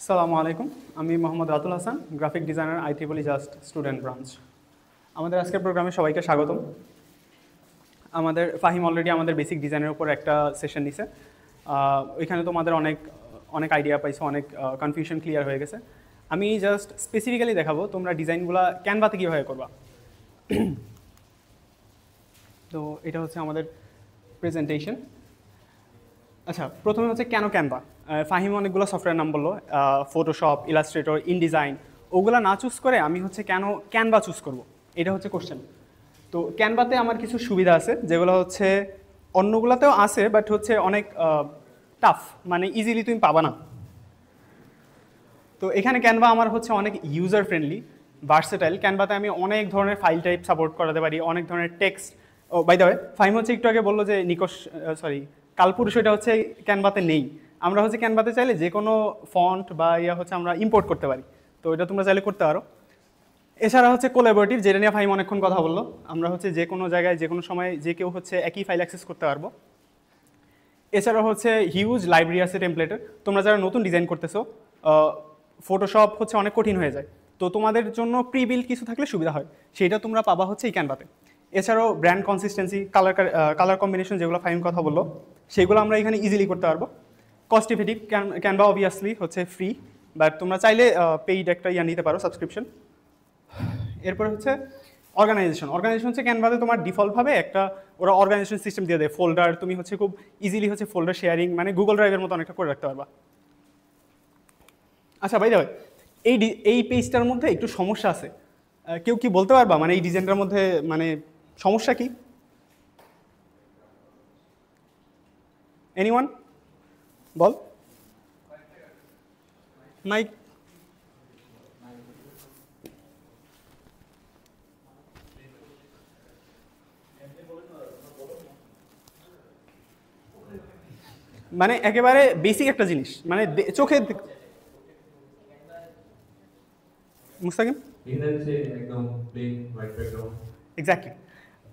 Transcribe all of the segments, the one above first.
আসসালামু আলাইকুম। আমি Mohammad Ratul Hasan, graphic designer IEEE just student branch. আমাদের আজকের প্রোগ্রামে সবাইকে স্বাগতম। আমাদের ফাহিম অলরেডি আমাদের বেসিক ডিজাইনের উপর একটা সেশন নিছে। ওইখানে তোমাদের অনেক অনেক আইডিয়া পাইছো, অনেক কনফিউশন ক্লিয়ার হয়ে গেছে। আমি জাস্ট স্পেসিফিক্যালি দেখাবো তোমরা ডিজাইনগুলো ক্যানভাতে কীভাবে করবা। তো এটা হচ্ছে আমাদের প্রেজেন্টেশন। আচ্ছা, প্রথমে হচ্ছে কেন ক্যানভা। ফাহিম অনেকগুলো সফটওয়্যার নাম বললো, ফটোশপ, ইলাস্ট্রেটর, ইনডিজাইন। ওগুলো না চুজ করে আমি হচ্ছে কেন ক্যানভা চুজ করব, এটা হচ্ছে কোশ্চেন। তো ক্যানভাতে আমার কিছু সুবিধা আছে যেগুলো হচ্ছে অন্যগুলোতেও আছে, বাট হচ্ছে অনেক টাফ, মানে ইজিলি তুমি পাবা না। তো এখানে ক্যানভা আমার হচ্ছে অনেক ইউজার ফ্রেন্ডলি, ভার্সেটাইল। ক্যানভাতে আমি অনেক ধরনের ফাইল টাইপ সাপোর্ট করাতে পারি, অনেক ধরনের টেক্সট। ও বাই দ্য ওয়ে, ফাহিম হচ্ছে একটু আগে বললো যে কালপুরুষ, এটা হচ্ছে ক্যানভাতে নেই। আমরা হচ্ছে ক্যানভাতে চাইলে যে কোনো ফন্ট বা হচ্ছে আমরা ইম্পোর্ট করতে পারি, তো এটা তোমরা চাইলে করতে পারো। এছাড়া হচ্ছে কোলাবোরেটিভ, যেটা নিয়ে ফাহিম অনেকক্ষণ কথা বললো। আমরা হচ্ছে যে কোনো জায়গায় যে কোনো সময় যে কেউ হচ্ছে একই ফাইল অ্যাক্সেস করতে পারবো। এছাড়া হচ্ছে হিউজ লাইব্রেরি আছে টেমপ্লেটের। তোমরা যারা নতুন ডিজাইন করতেছো, ফটোশপ হচ্ছে অনেক কঠিন হয়ে যায়, তো তোমাদের জন্য প্রি বিল্ড কিছু থাকলে সুবিধা হয়, সেটা তোমরা পাবা হচ্ছে এই ক্যানভাতে। এছাড়াও ব্র্যান্ড কনসিস্টেন্সি, কালার কম্বিনেশন, যেগুলো ফাহিম কথা বললো, সেগুলো আমরা এখানে ইজিলি করতে পারবো। কস্ট ইফেক্টিভ, ক্যানভা অবভিয়াসলি হচ্ছে ফ্রি, বাট তোমরা চাইলে পেইড একটা নিতে পারো, সাবস্ক্রিপশন। এরপর হচ্ছে অর্গানাইজেশন হচ্ছে ক্যানভাতে তোমার ডিফল্টভাবে একটা ওরা অর্গানাইজেশন সিস্টেম দিয়ে দেয়, ফোল্ডার। তুমি হচ্ছে খুব ইজিলি হচ্ছে ফোল্ডার শেয়ারিং, মানে গুগল ড্রাইভের মতো অনেকটা করে রাখতে পারবা। আচ্ছা ভাই, এই পেজটার মধ্যে একটু সমস্যা আছে। কেউ কি বলতে পারবা মানে এই ডিজাইনটার মধ্যে মানে সমস্যা কি? এনিওয়ান বল। মাইক। মানে একেবারে বেসিক একটা জিনিস, মানে চোখে মুস্তাকিম এক্স্যাক্টলি।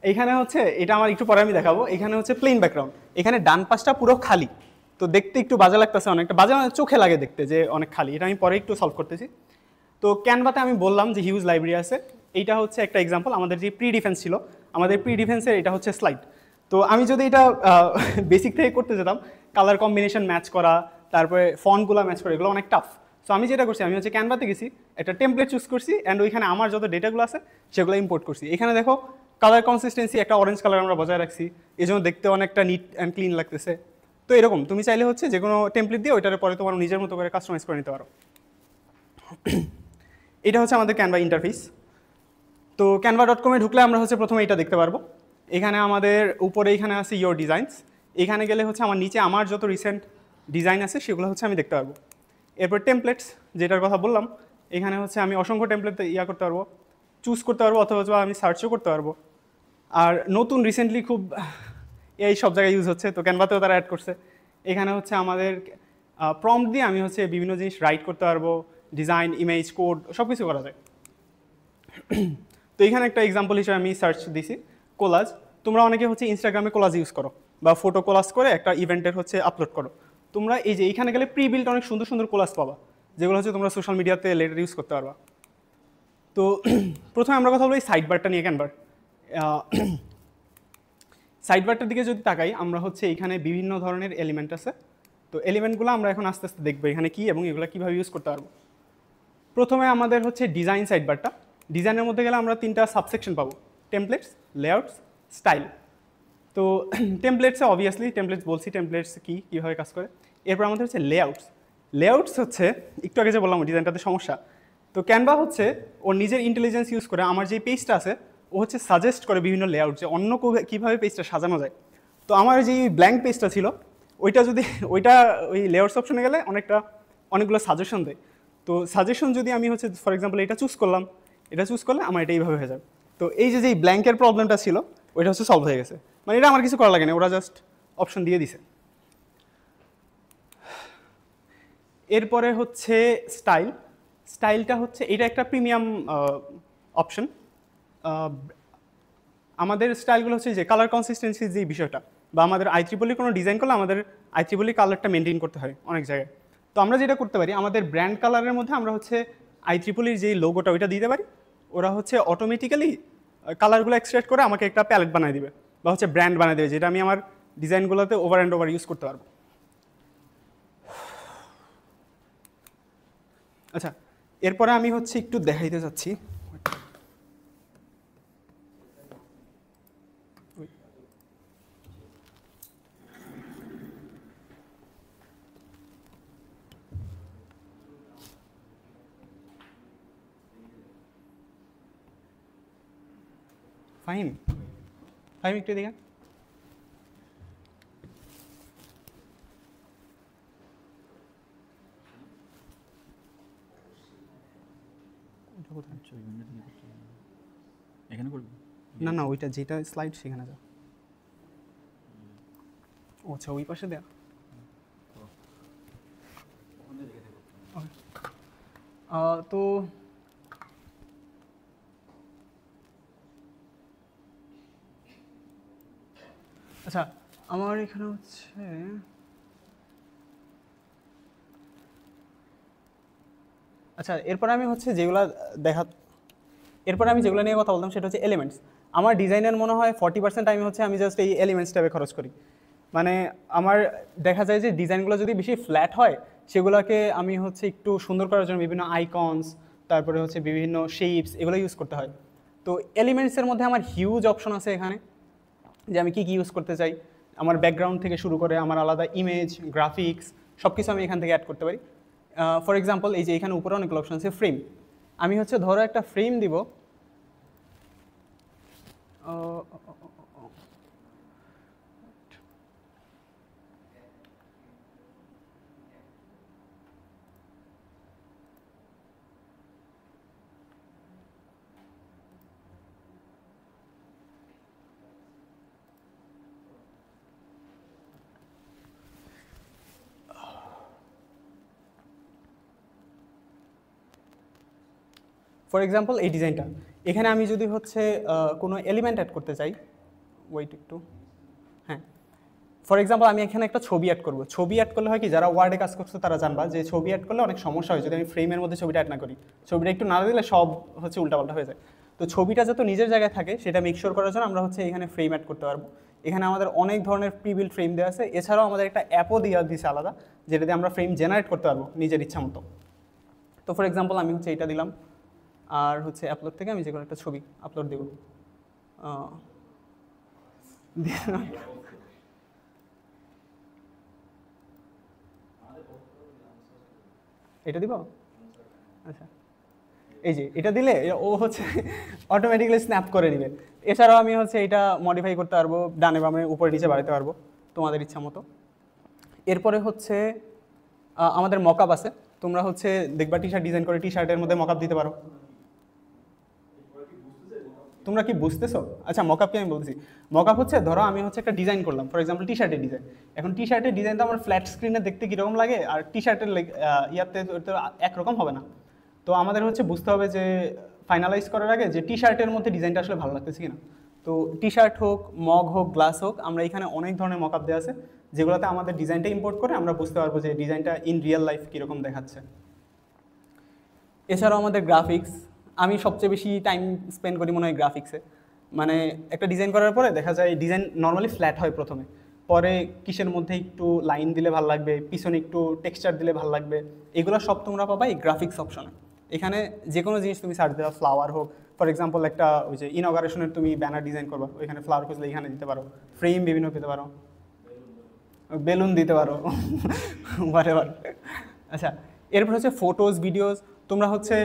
এইখানে হচ্ছে এটা আমার একটু পরে আমি দেখাবো। এখানে হচ্ছে প্লেন ব্যাকগ্রাউন্ড, এখানে ডান পাশটা পুরো খালি, তো দেখতে একটু বাজে লাগতেছে, অনেকটা বাজে মানে চোখে লাগে দেখতে যে অনেক খালি। এটা আমি পরে একটু সলভ করতেছি। তো ক্যানভাতে আমি বললাম যে হিউজ লাইব্রেরি আছে। এইটা হচ্ছে একটা এক্সাম্পল। আমাদের যে প্রি ডিফেন্স ছিল, আমাদের প্রি ডিফেন্সের এটা হচ্ছে স্লাইড। তো আমি যদি এটা বেসিক থেকে করতে যেতাম, কালার কম্বিনেশন ম্যাচ করা, তারপরে ফন্টগুলো ম্যাচ করা, এগুলো অনেক টাফ। সো আমি যেটা করছি, আমি হচ্ছে ক্যানভাতে গেছি, একটা টেমপ্লেট চুজ করছি, অ্যান্ড ওইখানে আমার যত ডেটাগুলো আছে সেগুলো ইম্পোর্ট করছি। এখানে দেখো কালার কনসিস্টেন্সি একটা অরেঞ্জ কালার আমরা বজায় রাখছি, এই জন্য দেখতে অনেকটা নিট অ্যান্ড ক্লিন লাগতেছে। তো এরকম তুমি চাইলে হচ্ছে যে কোনো টেমপ্লেট দিয়ে ওইটার পরে তোমার নিজের মতো করে কাস্টমাইজ করে নিতে পারো। এটা হচ্ছে আমাদের ক্যানভা ইন্টারফেস। তো canva.com-এ ঢুকলে আমরা হচ্ছে প্রথমে এটা দেখতে পারবো। এখানে আমাদের উপরে এখানে আছে ইয়োর ডিজাইনস। এখানে গেলে হচ্ছে আমার নিচে আমার যত রিসেন্ট ডিজাইন আছে সেগুলো হচ্ছে আমি দেখতে পারবো। এরপর টেমপ্লেটস, যেটার কথা বললাম, এখানে হচ্ছে আমি অসংখ্য টেমপ্লেট করতে পারবো, চুজ করতে পারবো, অথবা আমি সার্চও করতে পারবো। আর নতুন রিসেন্টলি খুব এই সব জায়গায় ইউজ হচ্ছে, তো ক্যানভাতেও তারা অ্যাড করছে। এখানে হচ্ছে আমাদের প্রম্পট দিয়ে আমি হচ্ছে বিভিন্ন জিনিস রাইট করতে পারবো, ডিজাইন, ইমেজ, কোড সব কিছু করা যায়। তো এখানে একটা এক্সাম্পল হিসেবে আমি সার্চ দিছি কোলাজ। তোমরা অনেকে হচ্ছে ইনস্টাগ্রামে কোলাজ ইউজ করো, বা ফটো কোলাজ করে একটা ইভেন্টের হচ্ছে আপলোড করো। তোমরা এই যে এইখানে গেলে প্রি বিল্ড অনেক সুন্দর সুন্দর কোলাজ পাবা, যেগুলো হচ্ছে তোমরা সোশ্যাল মিডিয়াতে লেটার ইউজ করতে পারবা। তো প্রথমে আমরা কথা বলি এই সাইড বারটা নিয়ে। ক্যানভার সাইড বারটার দিকে যদি তাকাই, আমরা হচ্ছে এখানে বিভিন্ন ধরনের এলিমেন্ট আছে। তো এলিমেন্টগুলো আমরা এখন আস্তে আস্তে দেখবো এখানে কি এবং এগুলো কীভাবে ইউজ করতে পারবো। প্রথমে আমাদের হচ্ছে ডিজাইন সাইড বারটা। ডিজাইনের মধ্যে গেলে আমরা তিনটা সাবসেকশন পাবো: টেমপ্লেটস, লেআউটস, স্টাইল। তো টেমপ্লেটসে অবভিয়াসলি টেমপ্লেটস বলছি, টেমপ্লেটস কীভাবে কাজ করে। এরপর আমাদের হচ্ছে লেআউটস। লেআউটস হচ্ছে একটু আগে যে বললাম ডিজাইনটাতে সমস্যা, তো ক্যানভা হচ্ছে ওর নিজের ইন্টেলিজেন্স ইউজ করে আমার যে পেজটা আছে ও হচ্ছে সাজেস্ট করে বিভিন্ন লেআউট, যে অন্য কীভাবে পেজটা সাজানো যায়। তো আমার যে ব্ল্যাঙ্ক পেজটা ছিল ওইটা ওই লেআউটস অপশনে গেলে অনেকগুলো সাজেশন দেয়। তো সাজেশন যদি আমি হচ্ছে ফর এক্সাম্পল এটা চুজ করলাম, এটা চুজ করলে আমার এটা এইভাবে হয়ে যাবে। তো এই যে ব্ল্যাঙ্কের প্রবলেমটা ছিল ওইটা হচ্ছে সলভ হয়ে গেছে, মানে এটা আমার কিছু করা লাগে না, ওরা জাস্ট অপশন দিয়ে দিছে। এরপরে হচ্ছে স্টাইল। স্টাইলটা হচ্ছে এটা একটা প্রিমিয়াম অপশন। আমাদের স্টাইলগুলো হচ্ছে যে কালার কনসিস্টেন্সির যে বিষয়টা, বা আমাদের IEEE কোনো ডিজাইন করলে আমাদের IEEE কালারটা মেনটেন করতে হয় অনেক জায়গায়। তো তো আমরা যেটা করতে পারি, আমাদের ব্র্যান্ড কালারের মধ্যে আমরা হচ্ছে IEEEর যেই লোগোটা ওইটা দিতে পারি, ওরা হচ্ছে অটোমেটিক্যালি কালারগুলো এক্সট্রাক্ট করে আমাকে একটা প্যালেট বানিয়ে দিবে বা হচ্ছে ব্র্যান্ড বানিয়ে দেবে, যেটা আমি আমার ডিজাইনগুলোতে ওভার অ্যান্ড ওভার ইউজ করতে পারবো। আচ্ছা, এরপরে আমি হচ্ছে একটু দেখাইতে যাচ্ছি। ফাহিম, ফাহিম একটু দেখেন। এখানে করবি? না না, ওইটা যেটা স্লাইড সেখানে যাও। ও আচ্ছা, ওই পাশে দেয়া। তো আচ্ছা, আমার এখানে হচ্ছে আচ্ছা, এরপরে আমি হচ্ছে যেগুলো এরপরে আমি যেগুলো নিয়ে কথা বলতাম সেটা হচ্ছে এলিমেন্টস। আমার ডিজাইনের মনে হয় 40% টাইম হচ্ছে আমি জাস্ট এই এলিমেন্টস ট্যাবে খরচ করি। মানে আমার দেখা যায় যে ডিজাইনগুলো যদি বেশি ফ্ল্যাট হয়, সেগুলোকে আমি হচ্ছে একটু সুন্দর করার জন্য বিভিন্ন আইকনস, তারপরে হচ্ছে বিভিন্ন শেপস, এগুলো ইউজ করতে হয়। তো এলিমেন্টসের মধ্যে আমার হিউজ অপশন আছে এখানে, যে আমি কী কী ইউজ করতে চাই। আমার ব্যাকগ্রাউন্ড থেকে শুরু করে আমার আলাদা ইমেজ, গ্রাফিক্স, সব কিছু আমি এখান থেকে অ্যাড করতে পারি। ফর এক্সাম্পল, এই যে এখানে উপরে অনেকগুলো অপশন আছে। ফ্রেম, আমি হচ্ছে ধরো একটা ফ্রেম দিব। ফর এক্সাম্পল, এই ডিজাইনটা, এখানে আমি যদি হচ্ছে কোনো এলিমেন্ট অ্যাড করতে চাই, ওয়েট একটু, হ্যাঁ, ফর এক্সাম্পল আমি এখানে একটা ছবি অ্যাড করবো। ছবি অ্যাড করলে হয় কি, যারা ওয়ার্ডে কাজ করছে তারা জানবা যে ছবি অ্যাড করলে অনেক সমস্যা হয় যদি আমি ফ্রেমের মধ্যে ছবিটা অ্যাড না করি। ছবিটা একটু না দিলে সব হচ্ছে উল্টাপাল্টা হয়ে যায়। তো ছবিটা যত নিজের জায়গায় থাকে সেটা মেকশোর করার জন্য আমরা হচ্ছে এখানে ফ্রেম অ্যাড করতে পারবো। এখানে আমাদের অনেক ধরনের প্রিবিল্ড ফ্রেম দেওয়া আছে। এছাড়াও আমাদের একটা অ্যাপও দিয়ে দিচ্ছে আলাদা, যেটা দিয়ে আমরা ফ্রেম জেনারেট করতে পারবো নিজের ইচ্ছা মতো। তো ফর এক্সাম্পল আমি হচ্ছে এটা দিলাম, আর হচ্ছে আপলোড থেকে আমি যে কোনো একটা ছবি আপলোড দেবো। এটা দিব, আচ্ছা, এই যে এটা দিলে ও হচ্ছে অটোমেটিক্যালি স্ন্যাপ করে নেবে। এছাড়াও আমি হচ্ছে এটা মডিফাই করতে পারবো, ডানে বামে উপরে নিচে বাড়াতে পারবো তোমাদের ইচ্ছা মতো। এরপরে হচ্ছে আমাদের মকআপ আছে। তোমরা হচ্ছে দেখবা টি শার্ট ডিজাইন করে টি শার্টের মধ্যে মকআপ দিতে পারো। তোমরা কি বুঝতেছো? আচ্ছা, মকআপকে আমি বলতেছি। মকআপ হচ্ছে ধরো আমি হচ্ছে একটা ডিজাইন করলাম, ফর এক্সাম্পল টি শার্টের ডিজাইন। এখন টি শার্টের ডিজাইন তো আমার ফ্ল্যাট স্ক্রিনে দেখতে কীরকম লাগে, আর টি শার্টের ইয়াতে তো একরকম হবে না। তো আমাদের হচ্ছে বুঝতে হবে যে ফাইনালাইজ করার আগে যে টি শার্টের মধ্যে ডিজাইনটা আসলে ভালো লাগতেছে কিনা। তো টি শার্ট হোক, মগ হোক, গ্লাস হোক, আমরা এখানে অনেক ধরনের মকআপ দেওয়া আছে, যেগুলোতে আমাদের ডিজাইনটা ইম্পোর্ট করে আমরা বুঝতে পারবো যে ডিজাইনটা ইন রিয়েল লাইফ কীরকম দেখাচ্ছে। এছাড়াও আমাদের গ্রাফিক্স, আমি সবচেয়ে বেশি টাইম স্পেন্ড করি মনে হয় গ্রাফিক্সে। মানে একটা ডিজাইন করার পরে দেখা যায় ডিজাইন নর্মালি ফ্ল্যাট হয় প্রথমে, পরে কিসের মধ্যে একটু লাইন দিলে ভালো লাগবে, পিছনে একটু টেক্সচার দিলে ভালো লাগবে, এগুলো সব তোমরা পাবা এই গ্রাফিক্স অপশনে। এখানে যে কোনো জিনিস তুমি সার্চ দেওয়া, ফ্লাওয়ার হোক, ফর এক্সাম্পল একটা ওই যে ইনঅগারেশনের তুমি ব্যানার ডিজাইন করবা, ওইখানে ফ্লাওয়ার খুঁজলে এখানে দিতে পারো, ফ্রেম বিভিন্ন দিতে পারো, বেলুন দিতে পারো, হোয়াটএভার। আচ্ছা, এরপর হচ্ছে ফটোজ, ভিডিওস। তোমরা হচ্ছে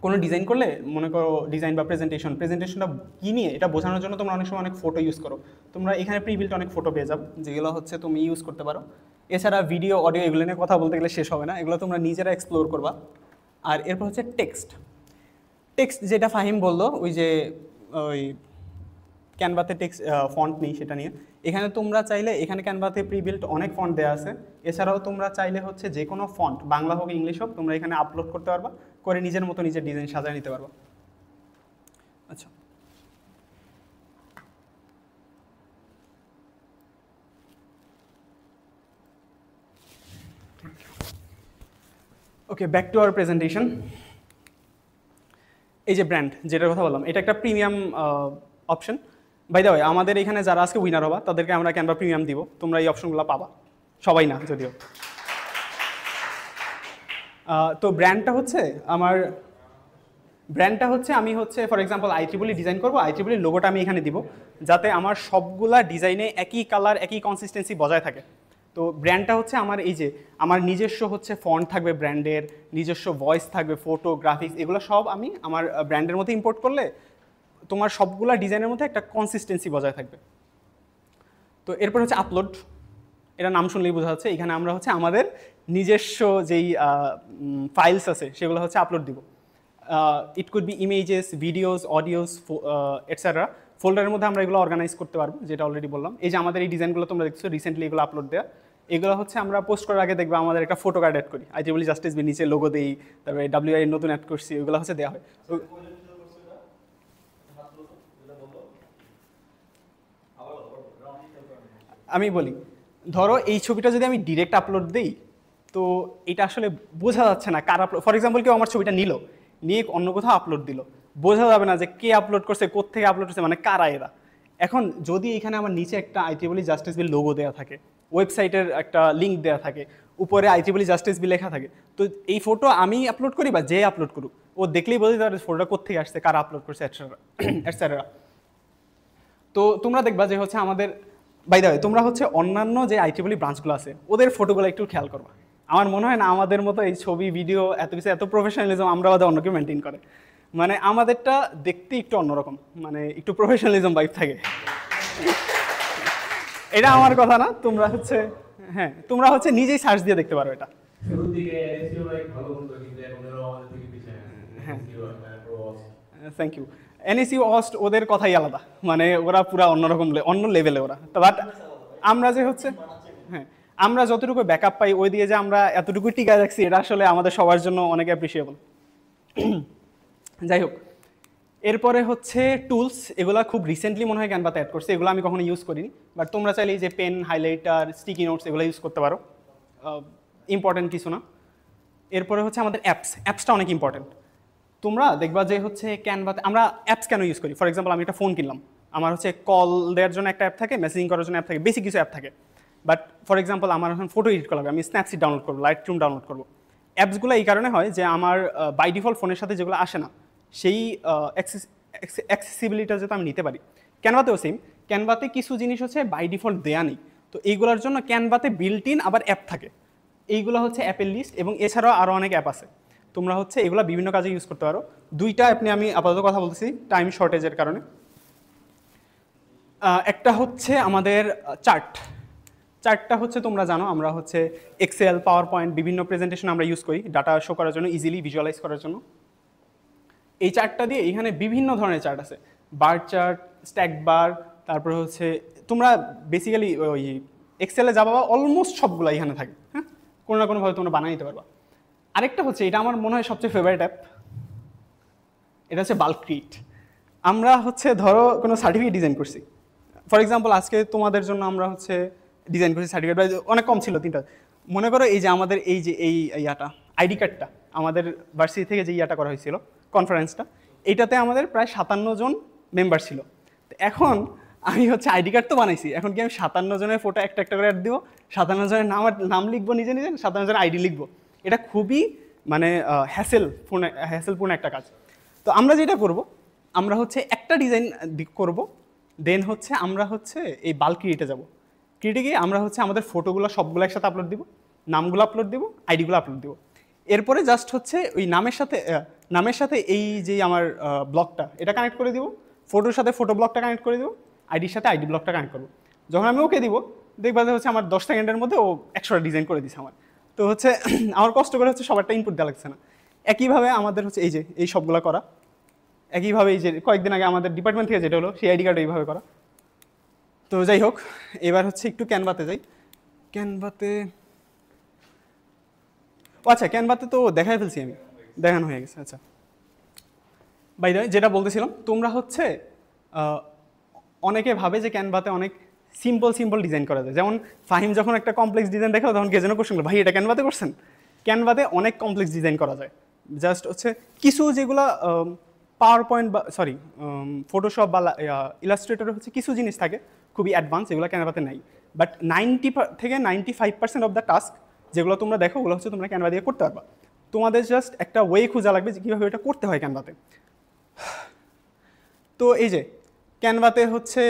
কোনো ডিজাইন করলে, মনে করো ডিজাইন বা প্রেজেন্টেশনটা কী নিয়ে এটা বোঝানোর জন্য তোমরা অনেক সময় অনেক ফটো ইউজ করো। তোমরা এখানে প্রিবিল্ট অনেক ফটো পেয়ে যাবে, যেগুলো হচ্ছে তুমি ইউজ করতে পারো। এছাড়া ভিডিও, অডিও, এগুলো নিয়ে কথা বলতে গেলে শেষ হবে না, এগুলো তোমরা নিজেরা এক্সপ্লোর করবা। আর এরপর হচ্ছে টেক্সট। টেক্সট যেটা ফাহিম বললো, ওই যে ওই ক্যানভাতে টেক্সট ফন্ট নেই সেটা নিয়ে, এখানে তোমরা চাইলে, এখানে ক্যানভাতে প্রিবিল্ট অনেক ফন্ট দেওয়া আছে। এছাড়াও তোমরা চাইলে হচ্ছে যে কোনো ফন্ট, বাংলা হোক ইংলিশ হোক, তোমরা এখানে আপলোড করতে পারবা, করে নিজের মতো নিজের ডিজাইন সাজিয়ে নিতে পারবা। আচ্ছা, okay, back to our presentation. এই যে ব্র্যান্ড যেটার কথা বললাম, এটা একটা premium option. By the way, আমাদের এখানে যারা আজকে উইনার হবা তাদেরকে আমরা ক্যানভা প্রিমিয়াম দিব, তোমরা এই অপশনগুলো পাবা, সবাই না যদিও। তো ব্র্যান্ডটা হচ্ছে আমি হচ্ছে ফর এক্সাম্পল IEEE ডিজাইন করবো, IEEE লোগোটা আমি এখানে দিব যাতে আমার সবগুলা ডিজাইনে একই কালার একই কনসিস্টেন্সি বজায় থাকে। তো ব্র্যান্ডটা হচ্ছে আমার এই যে আমার নিজস্ব হচ্ছে ফন্ট থাকবে, ব্র্যান্ডের নিজস্ব ভয়েস থাকবে, ফটো গ্রাফিক্স, এগুলো সব আমি আমার ব্র্যান্ডের মধ্যে ইম্পোর্ট করলে তোমার সবগুলা ডিজাইনের মধ্যে একটা কনসিস্টেন্সি বজায় থাকবে। তো এরপর হচ্ছে আপলোড, এটা নাম শুনলেই বোঝা যাচ্ছে এখানে আমরা হচ্ছে আমাদের নিজস্ব যেই ফাইলস আছে সেগুলো হচ্ছে আপলোড দিব। It could be images, videos, audios, etcetera. ফোল্ডারের মধ্যে আমরা এগুলো অর্গানাইজ করতে পারবো, যেটা অলরেডি বললাম। এই যে আমাদের এই ডিজাইনগুলো তোমরা দেখছো রিসেন্টলি এগুলো আপলোড দেওয়া, এগুলো হচ্ছে আমরা পোস্ট করার আগে দেখবে আমাদের একটা ফটো কার্ড অ্যাড করি, IEEE জাস্টিস বি নিচে লোগো দিই, তারপরে WI নতুন অ্যাড করছি, ওগুলো হচ্ছে দেওয়া হয়। আমি বলি, ধরো এই ছবিটা যদি আমি ডিরেক্ট আপলোড দিই তো এটা আসলে বোঝা যাচ্ছে না কার আপলোড। ফর এক্সাম্পল কেউ আমার ছবিটা নিয়ে অন্য কোথাও আপলোড দিল, বোঝা যাবে না যে কে আপলোড করছে, কোত্থেকে আপলোড করছে, মানে কারা এরা। এখন যদি এখানে আমার নিচে একটা IEEE জাস্টিস বিল লোগো দেওয়া থাকে, ওয়েবসাইটের একটা লিঙ্ক দেওয়া থাকে, উপরে IEEE জাস্টিস বিল লেখা থাকে, তো এই ফটো আমি আপলোড করি বা যে আপলোড করুক, ও দেখলেই বোঝা যাবে ফটোটা কোত্থেকে আসছে, কারা আপলোড করছে, এটসেট্রা। তো তোমরা দেখবা যে হচ্ছে আমাদের, বাই দ্য ওয়ে, তোমরা হচ্ছে অন্যান্য যে IEEE ব্রাঞ্চগুলো আছে ওদের ফটোগুলো একটু খেয়াল করবা। আমার মনে হয় না আমাদের মতো এই ছবি ভিডিও এত কিছু এত প্রফেশনালিজম আমরা বাদে অন্য কেউ মেনটেন করে। মানে আমাদেরটা দেখতে একটু অন্যরকম, মানে একটু প্রফেশনালিজম ভাইব থাকে। এটা আমার কথা না, তোমরা হচ্ছে নিজেই সার্চ দিয়ে দেখতে পারো এটা। Thank you. NSU অস্ট ওদের কথাই আলাদা, মানে ওরা পুরা অন্যরকম অন্য লেভেলে ওরা। তো বাট আমরা যে হচ্ছে আমরা যতটুকু ব্যাকআপ পাই ওই দিয়ে যে আমরা এতটুকু টিকা রাখছি, এটা আসলে আমাদের সবার জন্য অনেক অ্যাপ্রিসিয়েবল। যাই হোক, এরপরে হচ্ছে টুলস, এগুলো খুব রিসেন্টলি মনে হয় ক্যানভাতে অ্যাড করছে, এগুলো আমি কখনো ইউজ করিনি, বাট তোমরা চাইলে যে পেন, হাইলাইটার, স্টিকি নোটস এগুলো ইউজ করতে পারো, ইম্পর্টেন্ট কিছু না। এরপরে হচ্ছে আমাদের অ্যাপসটা অনেক ইম্পর্টেন্ট। তোমরা দেখবা যে হচ্ছে ক্যানভাতে আমরা অ্যাপস কেন ইউজ করি। ফর এক্সাম্পল আমি একটা ফোন কিনলাম, আমার হচ্ছে কল দেওয়ার জন্য একটা অ্যাপ থাকে, মেসেজিং করার জন্য অ্যাপ থাকে, বেশি কিছু অ্যাপ থাকে। বাট ফর এক্সাম্পল আমার এখন ফটো এডিট করা হবে, আমি স্ন্যাপসিট ডাউনলোড করবো, লাইটরুম ডাউনলোড করবো। অ্যাপসগুলো এই কারণে হয় যে আমার বাই ডিফল্ট ফোনের সাথে যেগুলো আসে না সেই অ্যাক্সেসিবিলিটা যাতে আমি নিতে পারি। ক্যানভাতেও সেম, ক্যানভাতে কিছু জিনিস হচ্ছে বাই ডিফল্ট দেয়া নেই, তো এইগুলোর জন্য ক্যানভাতে বিল্ট ইন আবার অ্যাপ থাকে। এইগুলো হচ্ছে অ্যাপের লিস্ট, এবং এছাড়াও আরও অনেক অ্যাপ আছে, তোমরা হচ্ছে এগুলো বিভিন্ন কাজে ইউজ করতে পারো। দুইটা অ্যাপ নিয়ে আমি আপাতত কথা বলতেছি টাইম শর্টেজের কারণে। একটা হচ্ছে আমাদের চার্টটা হচ্ছে তোমরা জানো আমরা হচ্ছে এক্সেল, পাওয়ার পয়েন্ট, বিভিন্ন প্রেজেন্টেশন আমরা ইউজ করি ডাটা শো করার জন্য, ইজিলি ভিজুয়ালাইজ করার জন্য। এই চার্টটা দিয়ে এখানে বিভিন্ন ধরনের চার্ট আছে, বার চার্ট, স্ট্যাক বার, তারপরে হচ্ছে তোমরা বেসিক্যালি ওই এক্সেলে যাবা অলমোস্ট সবগুলো এখানে থাকে, হ্যাঁ, কোনো না কোনোভাবে তোমরা বানিয়ে নিতে পারবা। আরেকটা হচ্ছে, এটা আমার মনে হয় সবচেয়ে ফেভারিট অ্যাপ, এটা হচ্ছে বাল্ক ক্রিয়েট। আমরা হচ্ছে ধরো কোনো সার্টিফিকেট ডিজাইন করছি, ফর এক্সাম্পল আজকে তোমাদের জন্য আমরা হচ্ছে ডিজাইন করছি সার্টিফিকেট, অনেক কম ছিল 3টা। মনে করো এই যে আমাদের এই যে এই ইয়াটা আইডি কার্ডটা আমাদের ভার্সিটি থেকে যে ইয়াটা করা হয়েছিল কনফারেন্সটা, এইটাতে আমাদের প্রায় 57 জন মেম্বার ছিল। তো এখন আমি হচ্ছে আইডি কার্ড তো বানাইছি, এখন কি আমি 57 জনের ফটো একটা একটা করে অ্যাড দিব, 57 জনের নাম লিখবো নিজে, 57 জনের আইডি লিখবো, এটা খুবই মানে হ্যাসেলপূর্ণ একটা কাজ। তো আমরা যেটা করব, আমরা হচ্ছে একটা ডিজাইন করব, দেন হচ্ছে আমরা হচ্ছে এই বাল্ক ক্রিয়েটে যাব। ক্রিয়েটে গিয়ে আমরা হচ্ছে আমাদের ফটোগুলো সবগুলো একসাথে আপলোড দিব, নামগুলো আপলোড দিব, আইডিগুলো আপলোড দিব। এরপরে জাস্ট হচ্ছে ওই নামের সাথে এই যে আমার ব্লকটা এটা কানেক্ট করে দিব, ফটোর সাথে ফটো ব্লকটা কানেক্ট করে দিব, আইডির সাথে আইডি ব্লকটা কানেক্ট করবো। যখন আমি ওকে দিব, দেখবা যে হচ্ছে আমার 10 সেকেন্ডের মধ্যে ও 100টা ডিজাইন করে দিছে আমার। তো হচ্ছে আমার কষ্ট করে হচ্ছে সবারটা ইনপুট দেওয়া লাগছে না। একইভাবে আমাদের হচ্ছে এই যে এই সবগুলো করা, একইভাবে এই যে কয়েকদিন আগে আমাদের ডিপার্টমেন্ট থেকে যেটা হলো সেই আইডি কার্ড এইভাবে করা। তো যাই হোক, এবার হচ্ছে একটু ক্যানভাতে যাই। ক্যানভাতে তো দেখাই ফেলছি আমি, দেখানো হয়ে গেছে। আচ্ছা, বাই দ্য ওয়ে, যেটা বলতেছিলাম, তোমরা হচ্ছে অনেকে ভাবে যে ক্যানভাতে অনেক সিম্পল ডিজাইন করা যায়। যেমন ফাহিম যখন একটা কমপ্লেক্স ডিজাইন দেখালো তখন কে যেন কোশ্চেন করলো, ভাই এটা ক্যানভাতে করছেন? ক্যানভাতে অনেক কমপ্লেক্স ডিজাইন করা যায়। জাস্ট হচ্ছে কিছু যেগুলো পাওয়ার পয়েন্ট বা সরি ফটোশপ বা ইলাস্ট্রেটরে হচ্ছে কিছু জিনিস থাকে খুবই অ্যাডভান্স, যেগুলো ক্যানভাতে নাই। বাট 90 থেকে 95% অফ দ্য টাস্ক যেগুলো তোমরা দেখো ওগুলো হচ্ছে তোমরা ক্যানভা দিয়ে করতে পারবা। তোমাদের জাস্ট একটা ওয়ে খোঁজা লাগবে যে কীভাবে এটা করতে হয় ক্যানভাতে। তো এই যে ক্যানভাতে হচ্ছে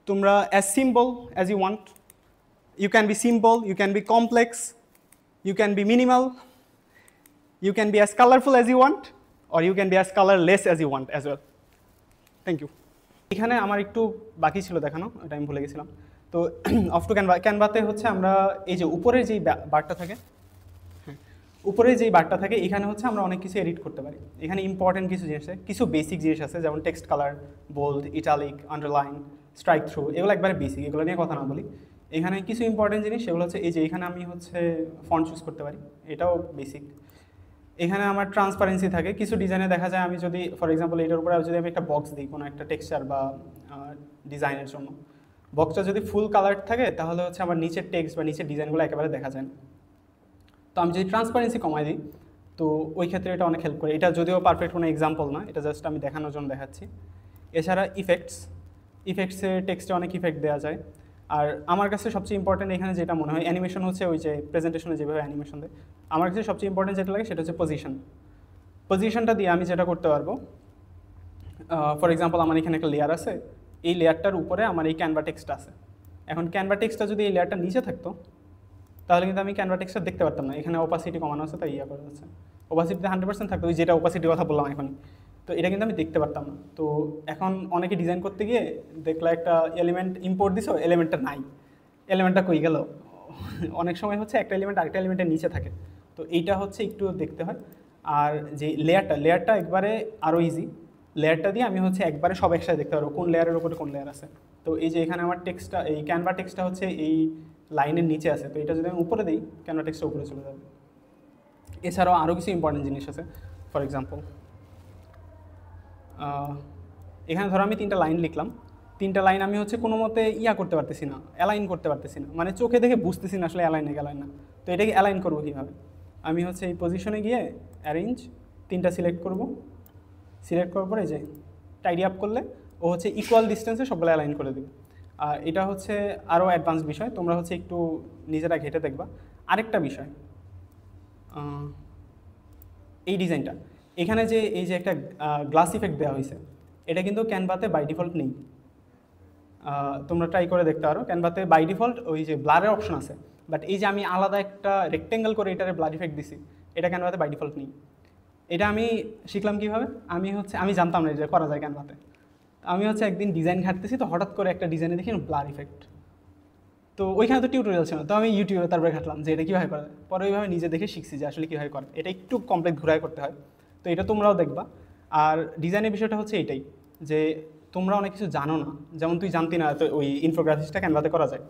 তোমরা as simple as you want, you can be simple, you can be complex, you can be minimal, you can be as colorful as you want, or you can be as colorless as you want as well. Thank you. এখানে আমার একটু বাকি ছিল দেখানো, এটা আমি ভুলে গেছিলাম। তো অফ টু ক্যানভাতে হচ্ছে আমরা এই যে উপরে যেই বারটা থাকে, উপরে যেই বারটা থাকে এখানে হচ্ছে আমরা অনেক কিছু এডিট করতে পারি। এখানে ইম্পর্টেন্ট কিছু জিনিস আছে, কিছু বেসিক জিনিস আছে, যেমন text colour, bold, italic, underline, strike through, এগুলো একবারে বেসিক, এগুলো নিয়ে কথা না বলি। এখানে কিছু ইম্পর্টেন্ট জিনিস সেগুলো হচ্ছে এই যে এখানে আমি হচ্ছে ফন্ট চুজ করতে পারি, এটাও বেসিক। এখানে আমার ট্রান্সপারেন্সি থাকে, কিছু ডিজাইনে দেখা যায় আমি যদি ফর এক্সাম্পল এটার উপরে যদি আমি একটা বক্স দিই কোনো একটা টেক্সচার বা ডিজাইনের জন্য, বক্সটা যদি ফুল কালার থাকে তাহলে হচ্ছে আমার নিচের টেক্সট বা নিচের ডিজাইনগুলো একেবারে দেখা যায় না। তো আমি যদি ট্রান্সপারেন্সি কমাই দিই তো ওই ক্ষেত্রে এটা অনেক হেল্প করে। এটা যদিও পারফেক্ট কোনো এক্সাম্পল না, এটা জাস্ট আমি দেখানোর জন্য দেখাচ্ছি। এছাড়া ইফেক্টসে টেক্সটে অনেক ইফেক্ট দেওয়া যায়। আর আমার কাছে সবচেয়ে ইম্পর্টেন্ট এখানে যেটা মনে হয়, অ্যানিমেশন হচ্ছে ওই যে প্রেজেন্টেশনে যেভাবে অ্যানিমেশন দেয়, আমার কাছে সবচেয়ে ইম্পর্টেন্ট যেটা লাগে সেটা হচ্ছে পজিশনটা দিয়ে আমি যেটা করতে পারবো, ফর এক্সাম্পল আমার এখানে একটা লেয়ার আছে, এই লেয়ারটার উপরে আমার এই ক্যানভা টেক্সটটা আছে। এখন ক্যানভা টেক্সটটা যদি এই লেয়ারটা নিচে থাকতো তাহলে কিন্তু আমি ক্যানভা টেক্সটটা দেখতে পারতাম না। এখানে ওপাসিটি কমানো আছে তাই করা যাচ্ছে, ওপাসিটিতে 100% থাকতো, ওই যেটা ওপাসিটির কথা বললাম এখনই, তো এটা কিন্তু আমি দেখতে পারতাম না। তো এখন অনেকে ডিজাইন করতে গিয়ে দেখলা একটা এলিমেন্ট ইম্পোর্ট দিছো, এলিমেন্টটা নাই, এলিমেন্টটা কই গেল। অনেক সময় হচ্ছে একটা এলিমেন্ট আরেকটা এলিমেন্টের নিচে থাকে, তো এইটা হচ্ছে একটু দেখতে হয়। আর যে লেয়ারটা একবারে আরও ইজি, লেয়ারটা দিয়ে আমি হচ্ছে একবারে সব একসাথে দেখতে পারবো কোন লেয়ারের উপরে কোন লেয়ার আছে। তো এই যে এখানে আমার টেক্সটটা, এই ক্যানভা টেক্সটটা হচ্ছে এই লাইনের নিচে আছে, তো এটা যদি আমি উপরে দিই ক্যানভা টেক্সটটা উপরে চলে যাবে। এছাড়াও আরও কিছু ইম্পর্টেন্ট জিনিস আছে, ফর এক্সাম্পল এখানে ধরো আমি 3টা লাইন লিখলাম, 3টা লাইন আমি হচ্ছে কোনো মতে করতে পারতেছি না, অ্যালাইন করতে পারতেছি না, মানে চোখে দেখে বুঝতেছি না আসলে অ্যালাইন না। তো এটাকে অ্যালাইন করবো কীভাবে? আমি হচ্ছে এই পজিশনে গিয়ে অ্যারেঞ্জ 3টা সিলেক্ট করার পরে যে টাইডি আপ করলে ও হচ্ছে ইকুয়াল ডিস্টেন্সে সবগুলো অ্যালাইন করে দেবে। আর এটা হচ্ছে আরও অ্যাডভান্স বিষয়, তোমরা হচ্ছে একটু নিজেরা ঘেটে দেখবা। আরেকটা বিষয়, এই ডিজাইনটা এখানে যে এই যে একটা গ্লাস ইফেক্ট দেওয়া হয়েছে, এটা কিন্তু ক্যানভাতে বাই ডিফল্ট নেই। তোমরা ট্রাই করে দেখতে পারো, ক্যানভাতে বাই ডিফল্ট ওই যে ব্লারের অপশন আছে, বাট এই যে আমি আলাদা একটা রেক্টেঙ্গেল করে এটারে ব্লার ইফেক্ট দিছি, এটা ক্যানভাতে বাই ডিফল্ট নেই। এটা আমি শিখলাম কীভাবে, আমি জানতাম না যে করা যায় ক্যানভাতে। আমি হচ্ছে একদিন ডিজাইন ঘাটতেছি, তো হঠাৎ করে একটা ডিজাইনে দেখি ব্লার ইফেক্ট, তো ওইখানে তো টিউটোরিয়াল ছিল, তো আমি ইউটিউবে তারপরে ঘাটলাম যে এটা কীভাবে করা যায়। পরে ওইভাবে নিজে দেখে শিখছি যে আসলে কীভাবে করে, এটা একটু কমপ্লেক্স ঘুরায় করতে হয়, তো এটা তোমরাও দেখবা। আর ডিজাইনের বিষয়টা হচ্ছে এটাই যে তোমরা অনেক কিছু জানো না, যেমন তুই জানতি না তো ওই ইনফোগ্রাফিক্সটা ক্যানভাতে করা যায়।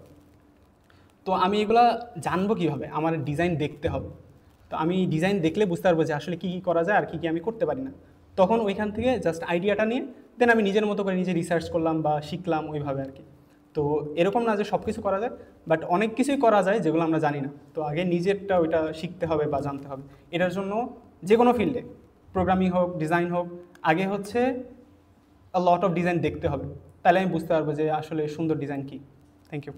তো আমি এগুলা জানবো কীভাবে, আমার ডিজাইন দেখতে হবে, তো আমি ডিজাইন দেখলে বুঝতে পারবো যে আসলে কী কী করা যায় আর কী কী আমি করতে পারি না। তখন ওইখান থেকে জাস্ট আইডিয়াটা নিয়ে দেন আমি নিজের মতো করে নিজে রিসার্চ করলাম বা শিখলাম ওইভাবে আর কি। তো এরকম না যে সব কিছু করা যায়, বাট অনেক কিছুই করা যায় যেগুলো আমরা জানি না। তো আগে নিজেরটা ওইটা শিখতে হবে বা জানতে হবে। এটার জন্য যে কোনো ফিল্ডে, প্রোগ্রামিং হোক, ডিজাইন হোক, আগে হচ্ছে লট অফ ডিজাইন দেখতে হবে, তাহলে আমি বুঝতে পারবো যে আসলে সুন্দর ডিজাইন কী। Thank you.